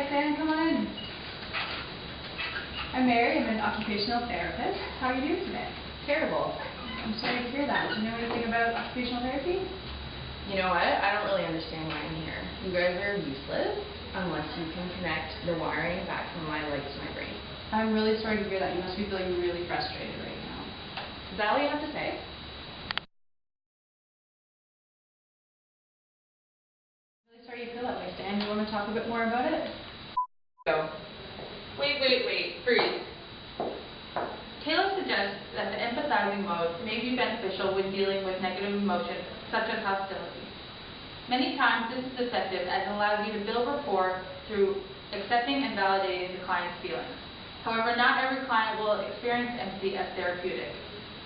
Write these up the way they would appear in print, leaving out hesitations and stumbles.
Stan, come on in. I'm Mary, I'm an occupational therapist. How are you doing today? Terrible. I'm sorry to hear that. Do you know anything about occupational therapy? You know what? I don't really understand why I'm here. You guys are useless unless you can connect the wiring back from my legs to my brain. I'm really sorry to hear that. You must be feeling really frustrated right now. Is that all you have to say? I'm really sorry you feel that way, Stan. Do you want to talk a bit more about it? Go. Wait, freeze. Taylor suggests that the empathizing mode may be beneficial when dealing with negative emotions such as hostility. Many times this is effective as it allows you to build rapport through accepting and validating the client's feelings. However, not every client will experience empathy as therapeutic.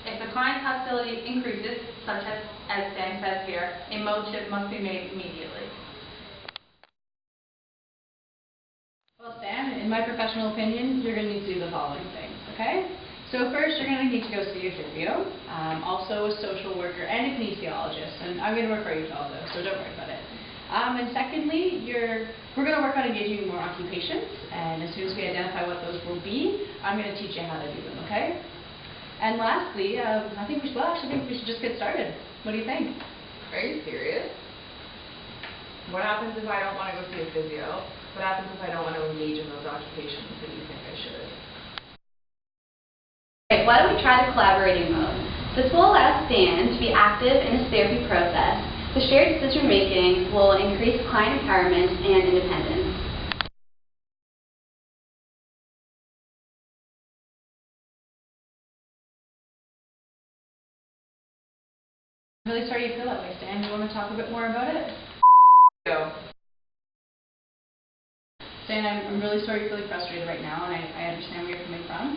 If the client's hostility increases, such as Stan says here, a mode shift must be made immediately. Well, Stan, in my professional opinion, you're going to need to do the following things, okay? So first, you're going to need to go see a physio, also a social worker, and a kinesiologist, and I'm going to refer you to all those, so don't worry about it. And secondly, we're going to work on engaging more occupations, and as soon as we identify what those will be, I'm going to teach you how to do them, okay? And lastly, I think we should just get started. What do you think? Are you serious? What happens if I don't want to go see a physio? What happens if I don't want to engage in those occupations that you think I should? Okay, why don't we try the collaborating mode? This will allow Stan to be active in his therapy process. The shared decision making will increase client empowerment and independence. I'm really sorry you feel that way, Stan. Do you want to talk a bit more about it? Go. Stan, I'm really sorry you're feeling frustrated right now, and I understand where you're coming from.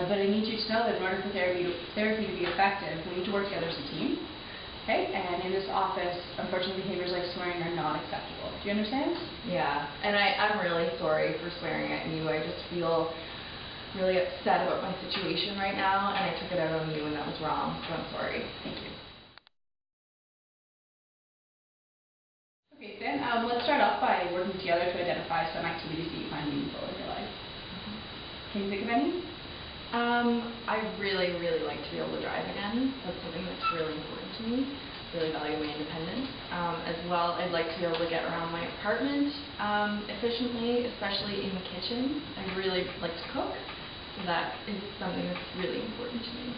But I need you to know that in order for therapy to be effective, we need to work together as a team. Okay? And in this office, unfortunately, behaviors like swearing are not acceptable. Do you understand? Yeah, and I'm really sorry for swearing at you. I just feel really upset about my situation right now, and I took it out on you, and that was wrong, so I'm sorry. Thank you. Okay, Stan, let's start off by working together to identify some activities that you find meaningful in your life. Can you think of any? I really like to be able to drive again. That's something that's really important to me. Really value my independence. As well, I'd like to be able to get around my apartment efficiently, especially in the kitchen. I really like to cook, so that is something that's really important to me.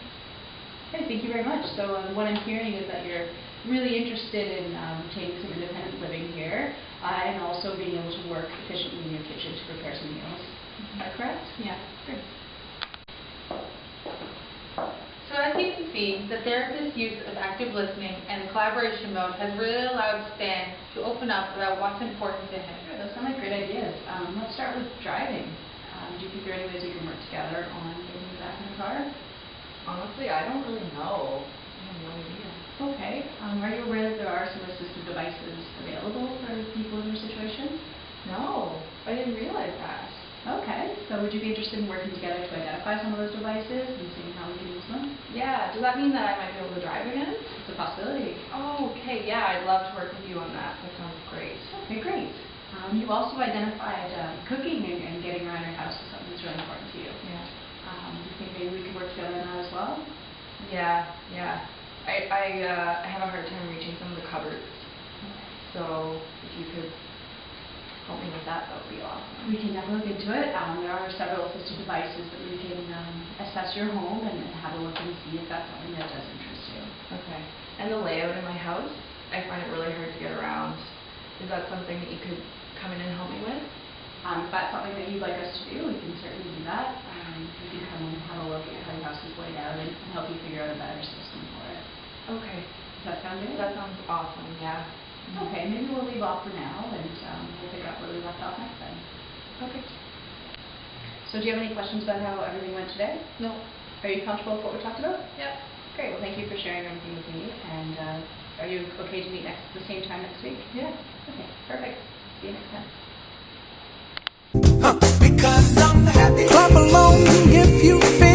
Okay, thank you very much. So what I'm hearing is that you're really interested in taking some independent living here and also being able to work efficiently in your kitchen to prepare some meals. Is that correct? Yeah. Great. So as you can see, the therapist's use of active listening and the collaboration mode has really allowed Stan to open up about what's important to him. Sure, those sound like great ideas. Let's start with driving. Do you think there are any ways you can work together on getting you back in the car? Honestly, I don't really know. I have no idea. Okay. Are you aware that there are some assistive devices available for people in your situation? No, I didn't realize that. Okay. So would you be interested in working together to identify some of those devices and seeing how we can use them? Yeah, does that mean that I might be able to drive again? It's a possibility. Oh, okay, yeah, I'd love to work with you on that. That sounds great. Okay, great. You also identified cooking and getting around your house is something that's really important to you. Yeah. Do you think maybe we could work together on that as well? Yeah. I have a hard time reaching some of the cupboards. So if you could help me with that, that would be awesome. We can definitely look into it. There are several assistive devices that we can assess your home and have a look and see if that's something that does interest you. Okay. And the layout in my house, I find it really hard to get around. Is that something that you could come in and help me with? If that's something that you'd like us to do, we can certainly do that. We can come in and have a look at how your house is laid out and help you figure out a better system for it. Okay. Does that sound good? That sounds awesome, yeah. Okay, maybe we'll leave off for now and we'll pick up where we left off next time. Okay. So do you have any questions about how everything went today? No. Are you comfortable with what we talked about? Yep. Great, well thank you for sharing everything with me, and are you okay to meet the same time next week? Yeah. Okay, perfect. See you next time. Because I'm happy. Clap along if you feel